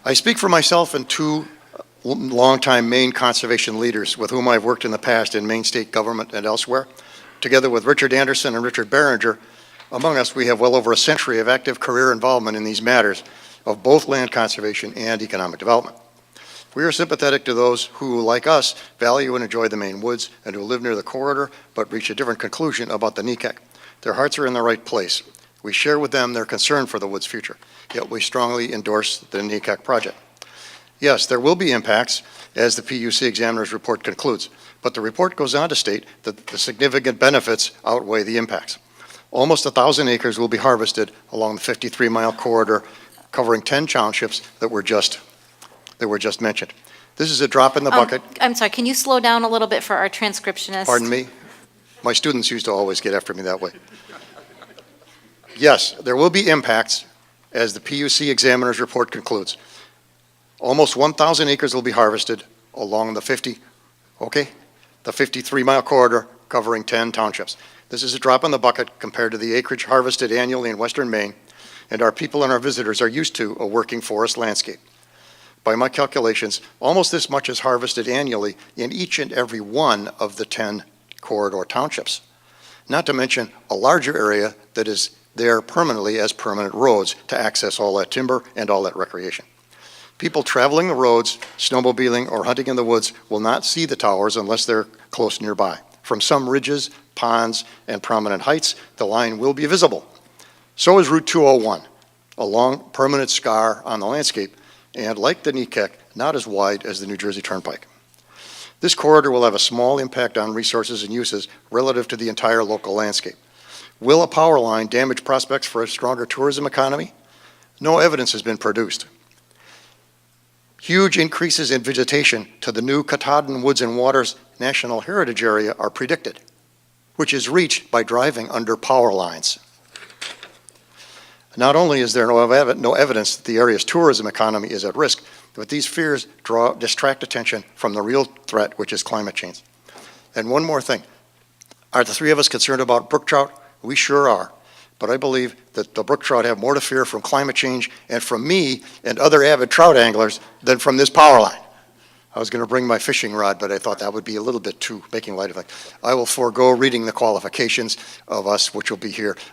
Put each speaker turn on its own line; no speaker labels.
I speak for myself and two longtime Maine conservation leaders with whom I've worked in the past in Maine state government and elsewhere. Together with Richard Anderson and Richard Behringer, among us we have well over a century of active career involvement in these matters of both land conservation and economic development. We are sympathetic to those who, like us, value and enjoy the Maine woods and who live near the corridor but reach a different conclusion about the NECEC. Their hearts are in the right place. We share with them their concern for the woods' future, yet we strongly endorse the NECEC project. Yes, there will be impacts, as the PUC examiner's report concludes, but the report goes on to state that the significant benefits outweigh the impacts. Almost 1,000 acres will be harvested along the 53-mile corridor, covering 10 townships that were just mentioned. This is a drop in the bucket.
I'm sorry, can you slow down a little bit for our transcriptionist?
Pardon me? My students used to always get after me that way. Yes, there will be impacts, as the PUC examiner's report concludes. Almost 1,000 acres will be harvested along the 53-mile corridor covering 10 townships. This is a drop in the bucket compared to the acreage harvested annually in western Maine, and our people and our visitors are used to a working forest landscape. By my calculations, almost this much is harvested annually in each and every one of the 10 corridor townships, not to mention a larger area that is there permanently as permanent roads to access all that timber and all that recreation. People traveling the roads, snowmobiling, or hunting in the woods will not see the towers unless they're close nearby. From some ridges, ponds, and prominent heights, the line will be visible. So is Route 201, a long permanent scar on the landscape, and like the NECEC, not as wide as the New Jersey Turnpike. This corridor will have a small impact on resources and uses relative to the entire local landscape. Will a power line damage prospects for a stronger tourism economy? No evidence has been produced. Huge increases in vegetation to the new Katahdin Woods and Waters National Heritage Area are predicted, which is reached by driving under power lines. Not only is there no evidence that the area's tourism economy is at risk, but these fears distract attention from the real threat, which is climate change. And one more thing. Are the three of us concerned about brook trout? We sure are. But I believe that the brook trout have more to fear from climate change and from me and other avid trout anglers than from this power line. I was going to bring my fishing rod, but I thought that would be a little bit too making light of it. I will forego reading the qualifications of us, which will be here.